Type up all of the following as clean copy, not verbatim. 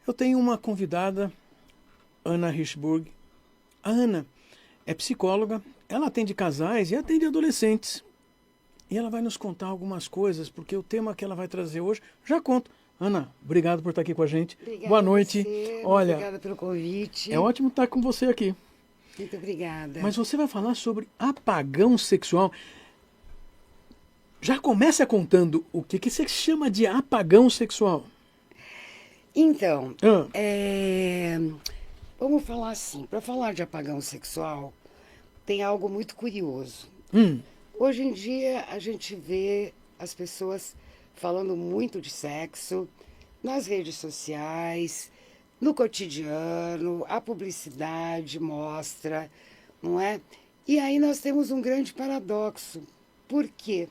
Eu tenho uma convidada, Ana Hirschburg. A Ana é psicóloga, ela atende casais e atende adolescentes. E ela vai nos contar algumas coisas, porque o tema que ela vai trazer hoje, já conto. Ana, obrigado por estar aqui com a gente. Obrigada Boa a noite. você, Olha, obrigada pelo convite. é ótimo estar com você aqui. Muito obrigada. Mas você vai falar sobre apagão sexual. Já começa contando o que você chama de apagão sexual. Então, Ah, vamos falar assim, para falar de apagão sexual, tem algo muito curioso. hum, Hoje em dia a gente vê as pessoas falando muito de sexo nas redes sociais, no cotidiano, a publicidade mostra, não é? E aí nós temos um grande paradoxo. Por quê?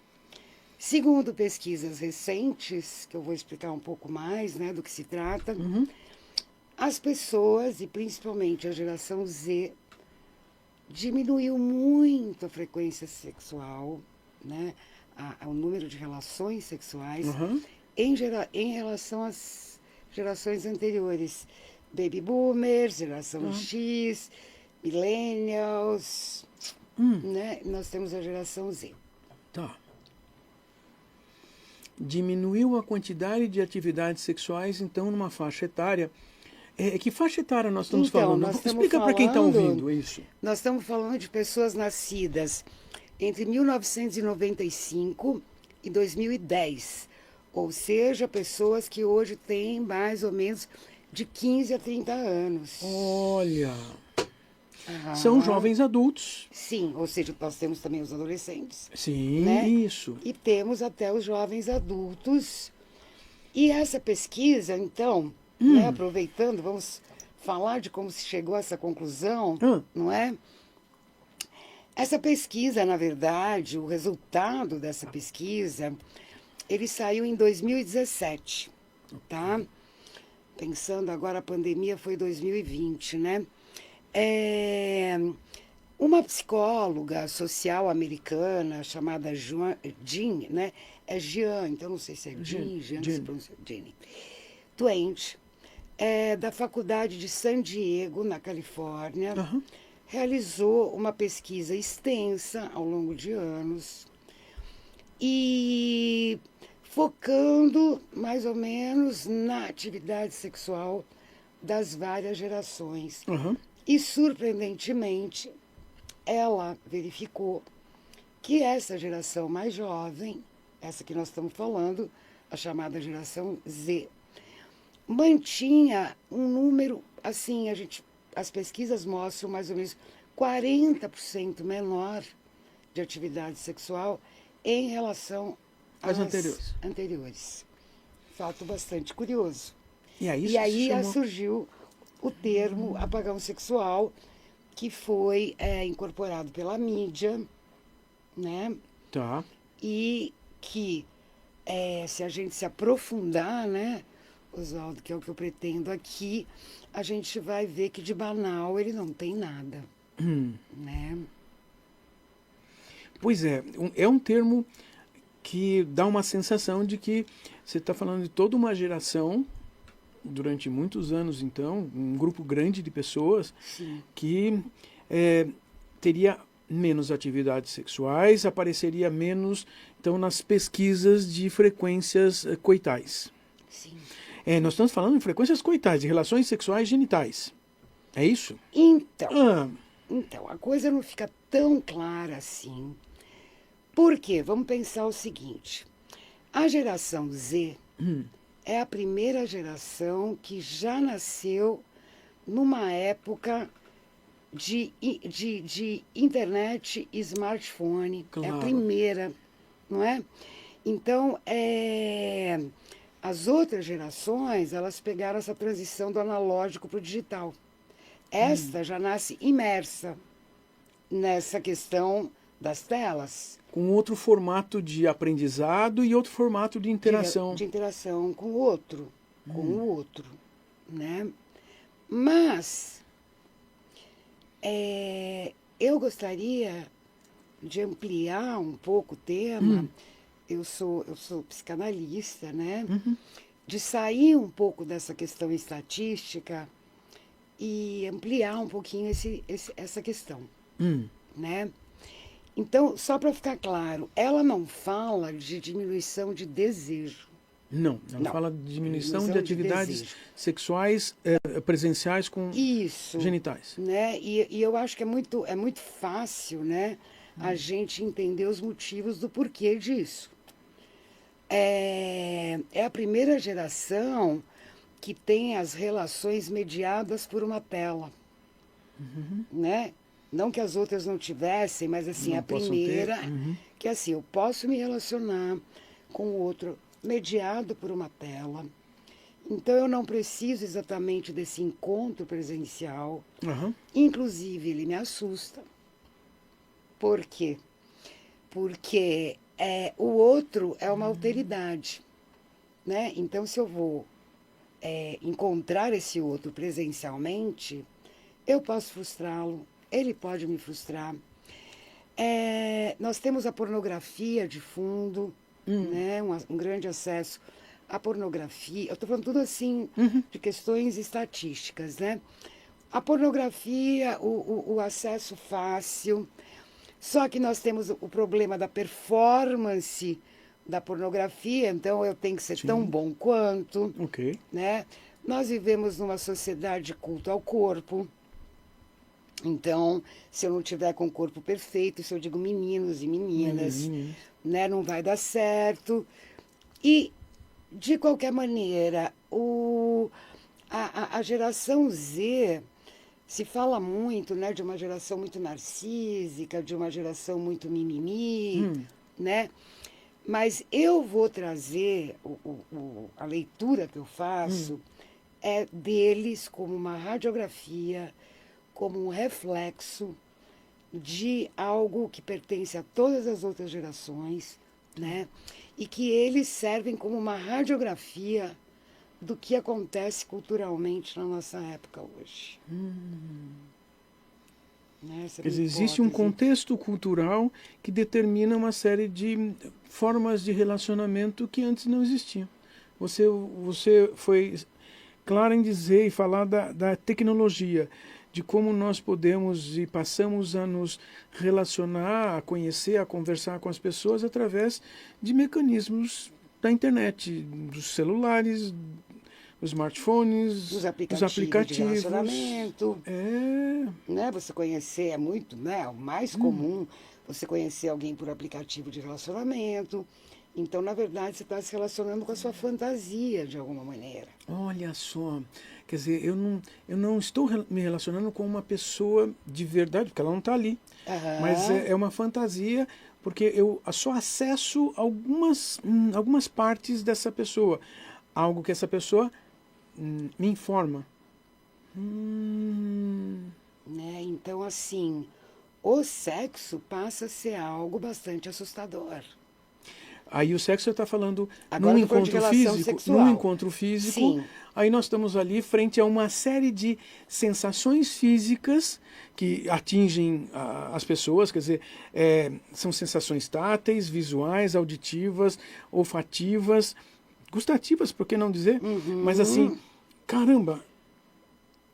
Segundo pesquisas recentes, que eu vou explicar um pouco mais, né, do que se trata, as pessoas, e principalmente a geração Z, diminuiu muito a frequência sexual, né, o número de relações sexuais em relação às gerações anteriores. Baby boomers, geração X, millennials, né? Nós temos a geração Z. tá. Diminuiu a quantidade de atividades sexuais, então, numa faixa etária. Que faixa etária nós estamos Então, falando? nós estamos Explica para quem está falando- ouvindo isso. Nós estamos falando de pessoas nascidas entre 1995 e 2010. Ou seja, pessoas que hoje têm mais ou menos de 15 a 30 anos. Olha, Aham. são jovens adultos. Sim, ou seja, nós temos também os adolescentes. Sim, Né? isso. E temos até os jovens adultos. E essa pesquisa, então, né, aproveitando, vamos falar de como se chegou a essa conclusão, não é? Essa pesquisa, na verdade, o resultado dessa pesquisa, ele saiu em 2017, tá? Pensando agora, a pandemia foi 2020, né? Uma psicóloga social americana chamada Jean, né? É Jean, então não sei se é Jean, Jean que se pronuncia, Jean. Doente, da Faculdade de San Diego, na Califórnia, realizou uma pesquisa extensa ao longo de anos e focando mais ou menos na atividade sexual das várias gerações. E, surpreendentemente, ela verificou que essa geração mais jovem, essa que nós estamos falando, a chamada geração Z, mantinha um número, assim, as pesquisas mostram mais ou menos 40% menor de atividade sexual em relação às anteriores. Fato bastante curioso. E aí, E aí surgiu o termo apagão sexual, que foi incorporado pela mídia, né? Tá. E que, se a gente se aprofundar, né, Oswaldo, que é o que eu pretendo aqui, a gente vai ver que de banal ele não tem nada, né? Pois é um termo que dá uma sensação de que você está falando de toda uma geração, durante muitos anos, então, um grupo grande de pessoas que teria menos atividades sexuais, apareceria menos, então, nas pesquisas de frequências coitais. Sim. Nós estamos falando de frequências coitais, de relações sexuais genitais. É isso? Então, a coisa não fica tão clara assim. Por quê? Vamos pensar o seguinte. A geração Z é a primeira geração que já nasceu numa época de internet e smartphone. Claro. É a primeira, não é? Então, as outras gerações, elas pegaram essa transição do analógico para o digital. Esta já nasce imersa nessa questão das telas. Com outro formato de aprendizado e outro formato de interação. De interação com o outro, né? Mas eu gostaria de ampliar um pouco o tema. Eu sou psicanalista, né? de sair um pouco dessa questão estatística e ampliar um pouquinho essa questão, né? Então, só para ficar claro, ela não fala de diminuição de desejo. Não, ela Não. fala de diminuição de Diminuição de atividades desejo. sexuais presenciais com Isso, genitais. né? E eu acho que é muito fácil, né, a gente entender os motivos do porquê disso. É a primeira geração que tem as relações mediadas por uma tela, né? Não que as outras não tivessem, mas assim, Não a possam primeira, ter. que assim, eu posso me relacionar com o outro mediado por uma tela. Então eu não preciso exatamente desse encontro presencial. Aham. Inclusive, ele me assusta. Por quê? Porque o outro é uma alteridade, né? Então, se eu vou encontrar esse outro presencialmente, eu posso frustrá-lo, ele pode me frustrar. Nós temos a pornografia de fundo, né? Um grande acesso à pornografia. Eu estou falando tudo assim de questões estatísticas, né? A pornografia, o acesso fácil. Só que nós temos o problema da performance da pornografia, então eu tenho que ser tão bom quanto, Ok. né? Nós vivemos numa sociedade de culto ao corpo. Então, se eu não tiver com o corpo perfeito, se eu digo meninos e meninas, né, não vai dar certo. E, de qualquer maneira, a geração Z se fala muito, né, de uma geração muito narcísica, de uma geração muito mimimi, né? Mas eu vou trazer a leitura que eu faço é deles como uma radiografia, como um reflexo de algo que pertence a todas as outras gerações, né? E que eles servem como uma radiografia do que acontece culturalmente na nossa época hoje. Essa é Quer a dizer, minha existe um hipótese. contexto cultural que determina uma série de formas de relacionamento que antes não existiam. Você foi clara em dizer e falar da tecnologia, de como nós podemos e passamos a nos relacionar, a conhecer, a conversar com as pessoas através de mecanismos da internet, dos celulares, os smartphones, Os os aplicativos de aplicativos. relacionamento, É, né? Você conhecer é muito, né? O mais comum, você conhecer alguém por aplicativo de relacionamento. Então, na verdade, você está se relacionando com a sua fantasia, de alguma maneira. olha só, quer dizer, eu não estou me relacionando com uma pessoa de verdade, porque ela não está ali. Mas Aham. é uma fantasia, porque eu só acesso algumas partes dessa pessoa. Algo que essa pessoa me informa. Né? Então, assim, o sexo passa a ser algo bastante assustador. Aí o sexo você está falando Agora eu tô falando de relação num sexual. encontro físico, Sim. aí nós estamos ali frente a uma série de sensações físicas que atingem as pessoas, quer dizer, são sensações táteis, visuais, auditivas, olfativas, gustativas, por que não dizer? Mas assim, caramba,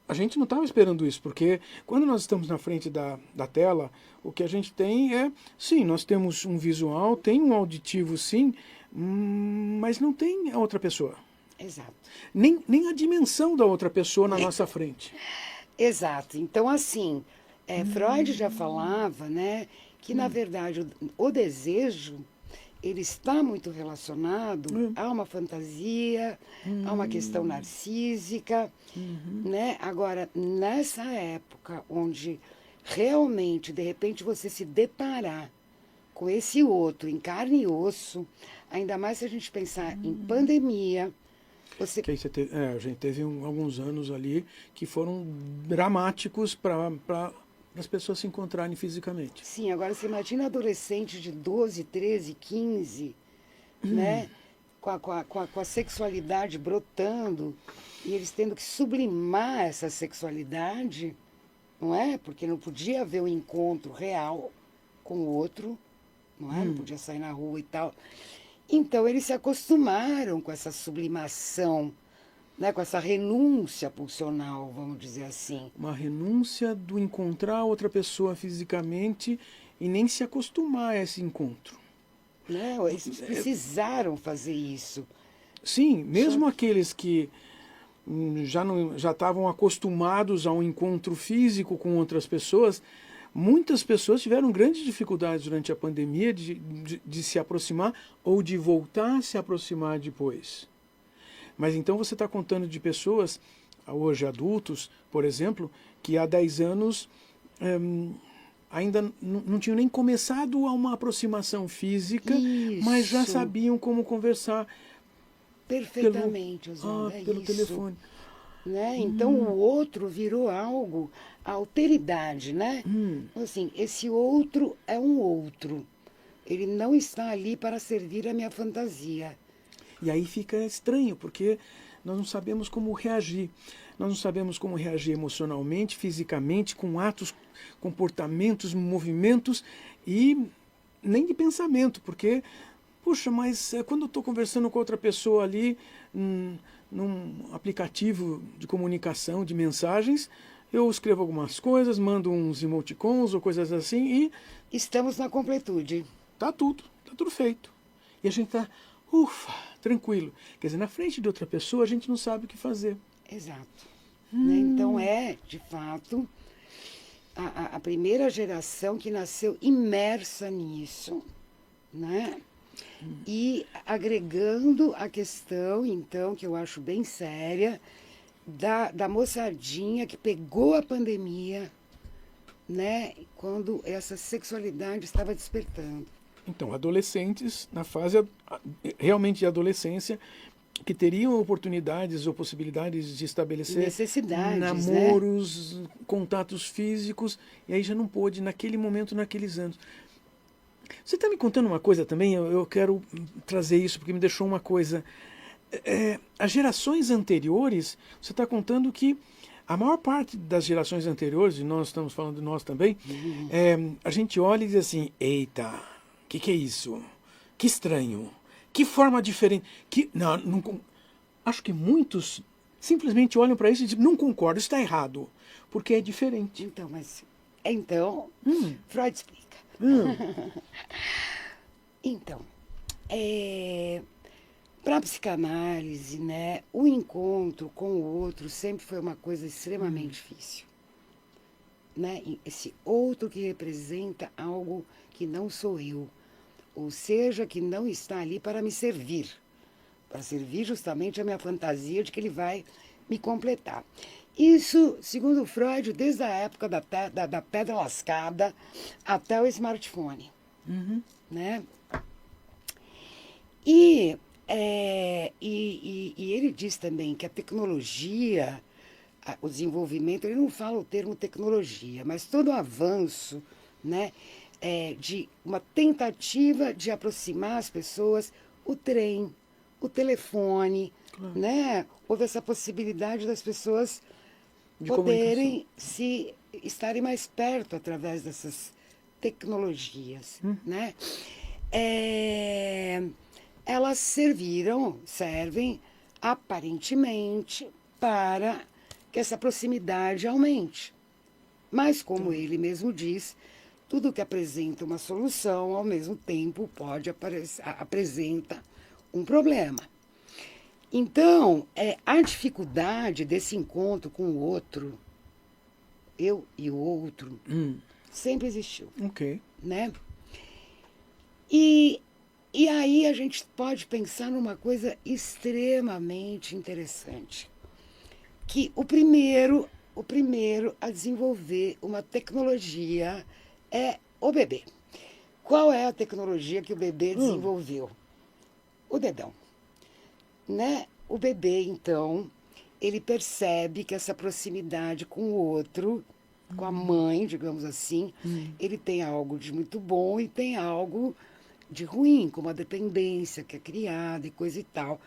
a gente não estava esperando isso, porque quando nós estamos na frente da tela, o que a gente tem sim, nós temos um visual, tem um auditivo sim, mas não tem a outra pessoa. Exato. Nem a dimensão da outra pessoa na nossa frente. Exato. Então, assim, Freud já falava, né, que, na verdade, o desejo ele está muito relacionado a uma fantasia, a uma questão narcísica, né? Agora, nessa época onde realmente, de repente, você se deparar com esse outro em carne e osso, ainda mais se a gente pensar em pandemia, você... Que aí a gente teve alguns anos ali que foram dramáticos para as pessoas se encontrarem fisicamente. Sim, agora você imagina adolescente de 12, 13, 15, né? Com a sexualidade brotando e eles tendo que sublimar essa sexualidade, não é? Porque não podia haver um encontro real com o outro, não é? Não podia sair na rua e tal. Então, eles se acostumaram com essa sublimação, né, com essa renúncia pulsional, vamos dizer assim. Uma renúncia do encontrar outra pessoa fisicamente e nem se acostumar a esse encontro. Né? Eles precisaram fazer isso. Sim, mesmo aqueles que já estavam acostumados a um encontro físico com outras pessoas, muitas pessoas tiveram grandes dificuldades durante a pandemia de se aproximar ou de voltar a se aproximar depois. Mas então você está contando de pessoas, hoje adultos, por exemplo, que há 10 anos ainda não tinham nem começado a uma aproximação física, mas já sabiam como conversar. Perfeitamente, Oswaldo, pelo isso. telefone. Né? Então o outro virou algo, a alteridade, né? Assim, esse outro é um outro. Ele não está ali para servir a minha fantasia. E aí fica estranho, porque nós não sabemos como reagir. Nós não sabemos como reagir emocionalmente, fisicamente, com atos, comportamentos, movimentos e nem de pensamento, porque, puxa, mas quando eu estou conversando com outra pessoa ali, num aplicativo de comunicação, de mensagens, eu escrevo algumas coisas, mando uns emoticons ou coisas assim e... Estamos na completude. Tá tudo feito. E a gente tá, ufa, tranquilo. Quer dizer, na frente de outra pessoa a gente não sabe o que fazer. Exato. Né? Então de fato, a primeira geração que nasceu imersa nisso, né? E agregando a questão, então, que eu acho bem séria, da moçadinha que pegou a pandemia, né? Quando essa sexualidade estava despertando. Então, adolescentes, na fase realmente de adolescência, que teriam oportunidades ou possibilidades de estabelecer namoros, né? Contatos físicos, e aí já não pôde naquele momento, naqueles anos. Você está me contando uma coisa também, eu quero trazer isso, porque me deixou uma coisa. As gerações anteriores, você está contando que a maior parte das gerações anteriores, e nós estamos falando de nós também, a gente olha e diz assim, eita, o que é isso? Que estranho, que forma diferente. Acho que muitos simplesmente olham para isso e dizem, não concordo, isso está errado, porque é diferente. Então, Freud explica. Então, para a psicanálise, né, o encontro com o outro sempre foi uma coisa extremamente difícil. Né? Esse outro que representa algo que não sou eu, ou seja, que não está ali para me servir, para servir justamente a minha fantasia de que ele vai me completar. Isso, segundo Freud, desde a época da pedra lascada até o smartphone. Né? E ele diz também que a tecnologia, o desenvolvimento, ele não fala o termo tecnologia, mas todo o avanço, né, de uma tentativa de aproximar as pessoas, o trem, o telefone, né? Houve essa possibilidade das pessoas poderem estarem mais perto através dessas tecnologias, né? Elas servem aparentemente para que essa proximidade aumente. Mas, como ele mesmo diz, tudo que apresenta uma solução, ao mesmo tempo, apresenta um problema. Então, a dificuldade desse encontro com o outro, eu e o outro, sempre existiu. Né? E aí a gente pode pensar numa coisa extremamente interessante, que o primeiro a desenvolver uma tecnologia é o bebê. Qual é a tecnologia que o bebê desenvolveu? O dedão. Né? O bebê, então, ele percebe que essa proximidade com o outro, com a mãe, digamos assim, ele tem algo de muito bom e tem algo de ruim, como a dependência que é criada e coisa e tal.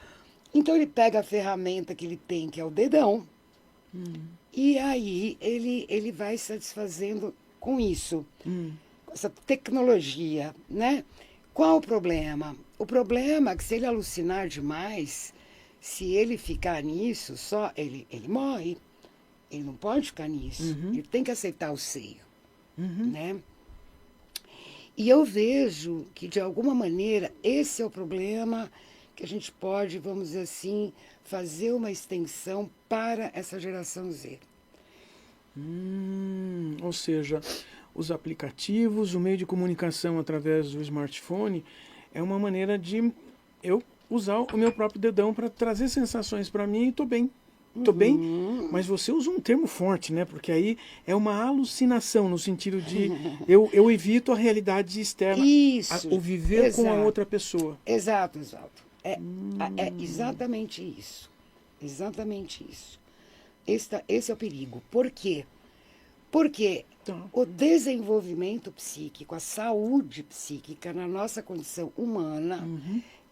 Então ele pega a ferramenta que ele tem, que é o dedão, e aí ele vai se satisfazendo com isso, com essa tecnologia, né? Qual o problema? O problema é que se ele alucinar demais, se ele ficar nisso, só ele morre. Ele não pode ficar nisso. Ele tem que aceitar o seio, né? E eu vejo que, de alguma maneira, esse é o problema que a gente pode, vamos dizer assim, fazer uma extensão para essa geração Z. Ou seja, os aplicativos, o meio de comunicação através do smartphone é uma maneira de eu usar o meu próprio dedão para trazer sensações para mim e estou bem. Estou bem, mas você usa um termo forte, né? Porque aí é uma alucinação, no sentido de eu evito a realidade externa, Isso, o viver com a exato. outra pessoa. Exato. É exatamente isso. Exatamente isso. Esse é o perigo. Por quê? Porque Tá. o desenvolvimento psíquico, a saúde psíquica na nossa condição humana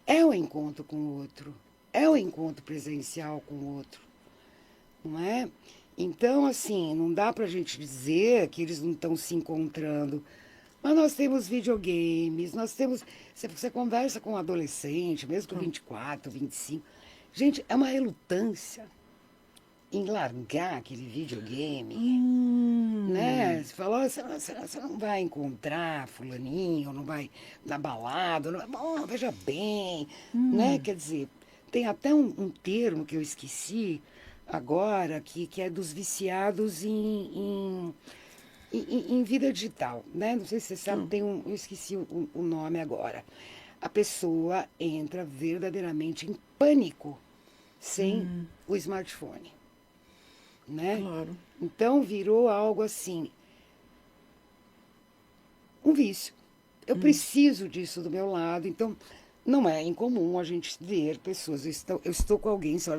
é o encontro com o outro, é o encontro presencial com o outro, não é? Então, assim, não dá pra gente dizer que eles não estão se encontrando, mas nós temos videogames, nós temos... Você conversa com um adolescente, mesmo com 24, 25, gente, é uma relutância em largar aquele videogame, né? Você falou, você não vai encontrar fulaninho, não vai na balada, não vai, bom, veja bem, né? Quer dizer, tem até um termo que eu esqueci agora, que é dos viciados em vida digital, né? Não sei se você sabe, eu esqueci o nome agora. A pessoa entra verdadeiramente em pânico sem o smartphone, né? Claro. Então virou algo assim, um vício. Eu preciso disso do meu lado, então não é incomum a gente ver pessoas, eu estou com alguém, Sim,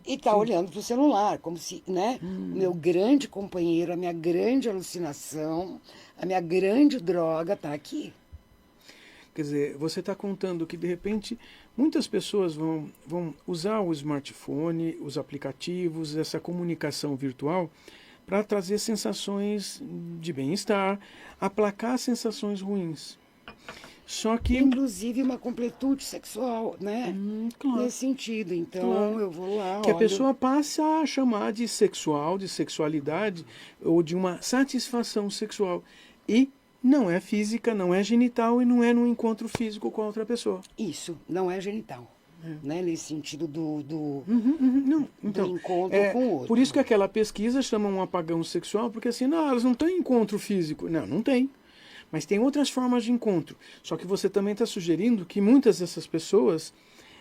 e está sim. olhando para o celular, como se, né, o meu grande companheiro, a minha grande alucinação, a minha grande droga está aqui. Quer dizer, você está contando que, de repente, muitas pessoas vão usar o smartphone, os aplicativos, essa comunicação virtual, para trazer sensações de bem-estar, aplacar sensações ruins. Só que... Inclusive uma completude sexual, né? claro. Nesse sentido. Então, Claro. eu vou lá, Que a olho... pessoa passe a chamar de sexual, de sexualidade, ou de uma satisfação sexual. E não é física, não é genital e não é num encontro físico com a outra pessoa. Isso, não é genital. Né? Nesse sentido do Não, então, encontro com o outro. por isso que aquela pesquisa chama um apagão sexual, porque assim, não, elas não têm encontro físico. Não, não tem. Mas tem outras formas de encontro. Só que você também está sugerindo que muitas dessas pessoas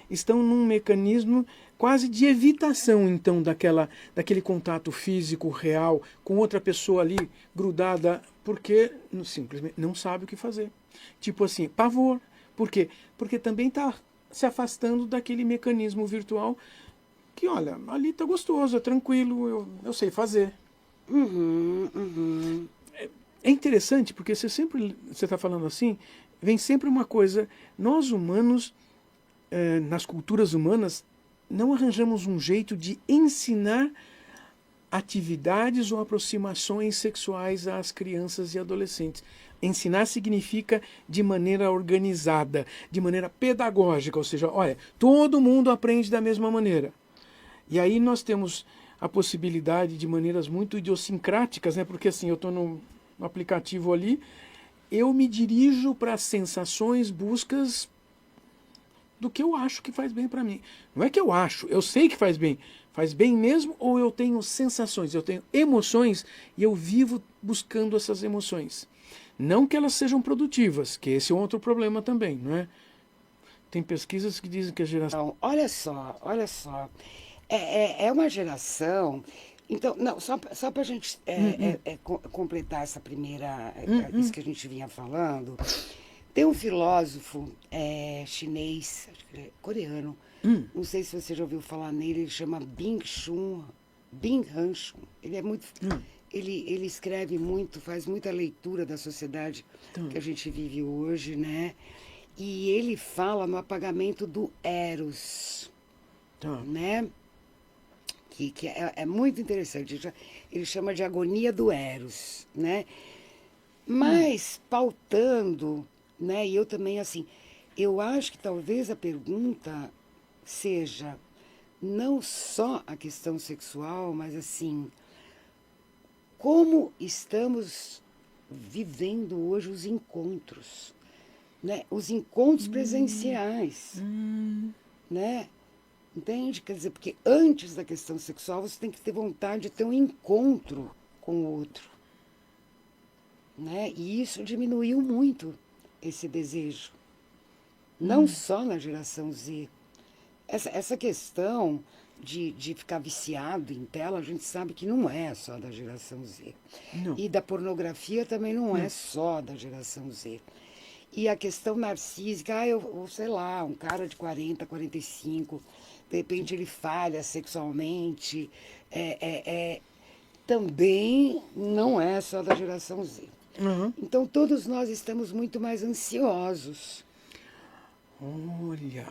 estão num mecanismo quase de evitação, então, daquele contato físico real com outra pessoa ali grudada, porque simplesmente não sabe o que fazer. Tipo assim, pavor. Por quê? Porque também está se afastando daquele mecanismo virtual que, olha, ali está gostoso, é tranquilo, eu sei fazer. É interessante porque você está falando assim, vem sempre uma coisa, nós humanos, nas culturas humanas, não arranjamos um jeito de ensinar atividades ou aproximações sexuais às crianças e adolescentes. Ensinar significa de maneira organizada, de maneira pedagógica, ou seja, olha, todo mundo aprende da mesma maneira. E aí nós temos a possibilidade de maneiras muito idiosincráticas, né? Porque assim, eu estou no aplicativo ali, eu me dirijo para sensações, buscas do que eu acho que faz bem para mim. Não é que eu acho, eu sei que faz bem mesmo, ou eu tenho sensações, eu tenho emoções e eu vivo buscando essas emoções. Não que elas sejam produtivas, que esse é outro problema também, não é? Tem pesquisas que dizem que a geração... Então, olha só. É uma geração... Então, não, só para a gente completar essa primeira... isso que a gente vinha falando, tem um filósofo chinês, acho que é coreano, não sei se você já ouviu falar nele, ele chama Bing Han-shun. Ele é muito... Ele escreve muito, faz muita leitura da sociedade que a gente vive hoje, né? E ele fala no apagamento do Eros, né? Que é muito interessante. Ele chama de agonia do Eros, né? Mas pautando né? E eu também, assim, eu acho que talvez a pergunta seja não só a questão sexual, mas assim, como estamos vivendo hoje os encontros, né? Os encontros presenciais, né? Entende? Quer dizer, porque antes da questão sexual você tem que ter vontade de ter um encontro com o outro, né? E isso diminuiu muito esse desejo. Não só na geração Z. Essa questão de ficar viciado em tela, a gente sabe que não é só da geração Z. Não. E da pornografia também não é só da geração Z. E a questão narcísica, eu sei lá, um cara de 40, 45, de repente ele falha sexualmente, também não é só da geração Z. Uhum. Então todos nós estamos muito mais ansiosos. Olha.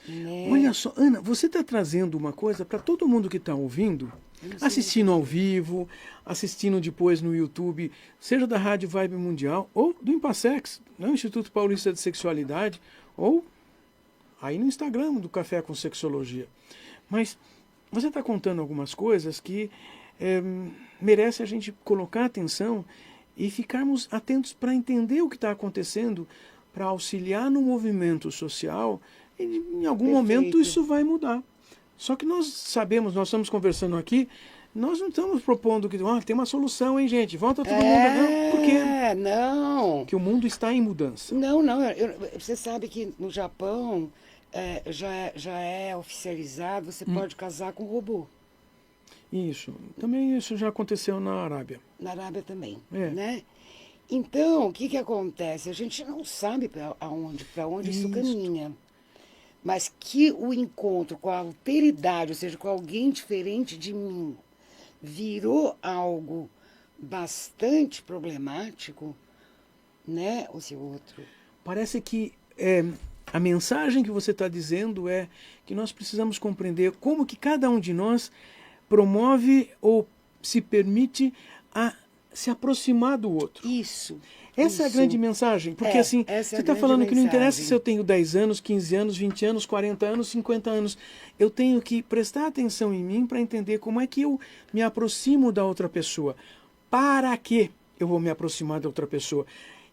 Né? Olha só, Ana, você está trazendo uma coisa para todo mundo que está ouvindo, assistindo ao vivo, assistindo depois no YouTube, seja da Rádio Vibe Mundial ou do Impassex, né, Instituto Paulista de Sexualidade, ou aí no Instagram do Café com Sexologia. Mas você está contando algumas coisas que merece a gente colocar atenção e ficarmos atentos para entender o que está acontecendo, para auxiliar no movimento social. E em algum momento isso vai mudar. Só que nós sabemos, nós estamos conversando aqui, nós não estamos propondo que tem uma solução, hein, gente? Volta todo mundo. Não, porque não. Que o mundo está em mudança. Não. Você sabe que no Japão já é oficializado, você pode casar com robô. Isso. Também isso já aconteceu na Arábia. Na Arábia também, né? Então, o que acontece? A gente não sabe para onde isso caminha. Mas que o encontro com a alteridade, ou seja, com alguém diferente de mim, virou algo bastante problemático, né? O seu outro. Parece que a mensagem que você está dizendo é que nós precisamos compreender como que cada um de nós promove ou se permite a se aproximar do outro. Isso. Essa é a grande mensagem, porque assim, você está falando que não interessa se eu tenho 10 anos, 15 anos, 20 anos, 40 anos, 50 anos. Eu tenho que prestar atenção em mim para entender como é que eu me aproximo da outra pessoa. Para que eu vou me aproximar da outra pessoa?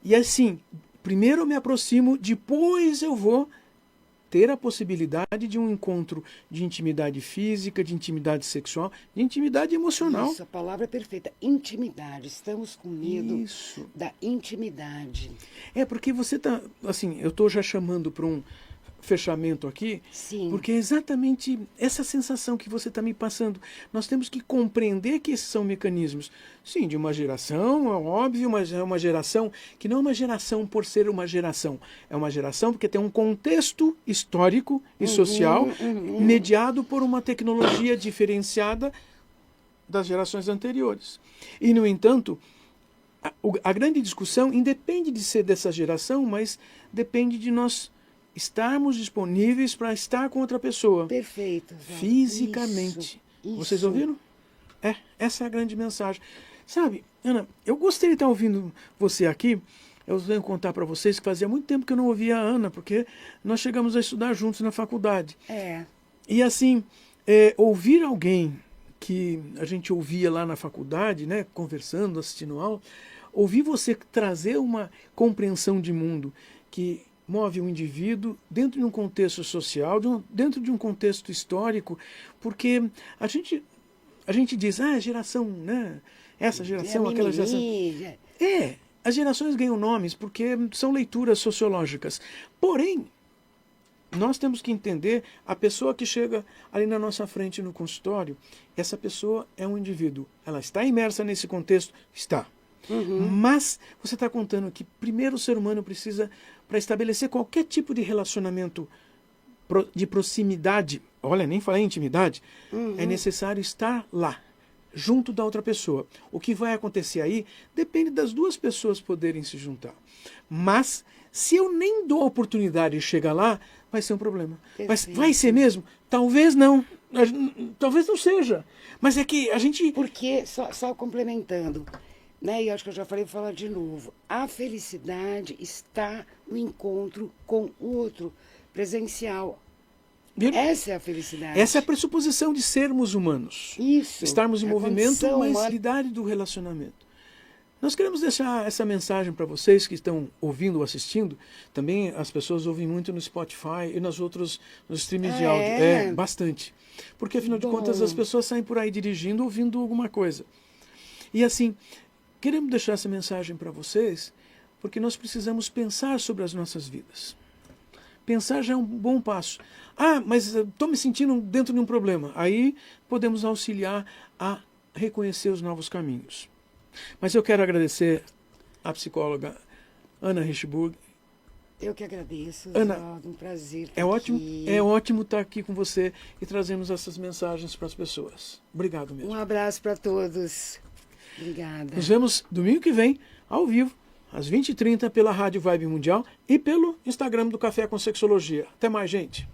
E assim, primeiro eu me aproximo, depois eu vou ter a possibilidade de um encontro de intimidade física, de intimidade sexual, de intimidade emocional. Isso, a palavra é perfeita. Intimidade. Estamos com medo da intimidade. Porque você está, assim, eu estou já chamando para um fechamento aqui, porque é exatamente essa sensação que você está me passando. Nós temos que compreender que esses são mecanismos, sim, de uma geração, é óbvio, mas é uma geração que não é uma geração por ser uma geração. É uma geração porque tem um contexto histórico e social mediado por uma tecnologia diferenciada das gerações anteriores. E, no entanto, a grande discussão independe de ser dessa geração, mas depende de nós estarmos disponíveis para estar com outra pessoa. Perfeito. Fisicamente. Isso. Vocês ouviram? Essa é a grande mensagem. Sabe, Ana, eu gostaria de estar ouvindo você aqui. Eu venho contar para vocês que fazia muito tempo que eu não ouvia a Ana, porque nós chegamos a estudar juntos na faculdade. E assim, ouvir alguém que a gente ouvia lá na faculdade, né, conversando, assistindo aula, ouvir você trazer uma compreensão de mundo que move um indivíduo dentro de um contexto social, dentro de um contexto histórico, porque a gente diz, geração, né? Essa geração, aquela geração. As gerações ganham nomes porque são leituras sociológicas. Porém, nós temos que entender a pessoa que chega ali na nossa frente no consultório, essa pessoa é um indivíduo. Ela está imersa nesse contexto? Está. Mas você está contando que primeiro o ser humano precisa, para estabelecer qualquer tipo de relacionamento de proximidade, olha, nem falei intimidade, é necessário estar lá, junto da outra pessoa. O que vai acontecer aí depende das duas pessoas poderem se juntar. Mas, se eu nem dou a oportunidade de chegar lá, vai ser um problema. Mas vai ser mesmo? Talvez não. Talvez não seja. Mas é que a gente... Porque, só complementando, né? E acho que eu já falei, vou falar de novo. A felicidade está no encontro com o outro, presencial. Essa é a felicidade. Essa é a pressuposição de sermos humanos. Isso. Estarmos em movimento, mas humana. lidar do relacionamento. Nós queremos deixar essa mensagem para vocês que estão ouvindo ou assistindo. Também as pessoas ouvem muito no Spotify e nos streams de áudio. Bastante. Porque, afinal de contas, as pessoas saem por aí dirigindo, ouvindo alguma coisa. E assim, queremos deixar essa mensagem para vocês, porque nós precisamos pensar sobre as nossas vidas. Pensar já é um bom passo. Ah, mas estou me sentindo dentro de um problema. Aí podemos auxiliar a reconhecer os novos caminhos. Mas eu quero agradecer à psicóloga Ana Richburg. Eu que agradeço, Ana, Oswaldo, um prazer. É ótimo estar aqui com você e trazermos essas mensagens para as pessoas. Obrigado mesmo. Um abraço para todos. Obrigada. Nos vemos domingo que vem, ao vivo, às 20h30, pela Rádio Vibe Mundial e pelo Instagram do Café com Sexologia. Até mais, gente.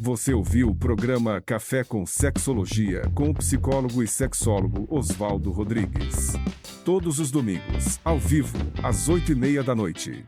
Você ouviu o programa Café com Sexologia com o psicólogo e sexólogo Oswaldo Rodrigues. Todos os domingos, ao vivo, às 20h30 da noite.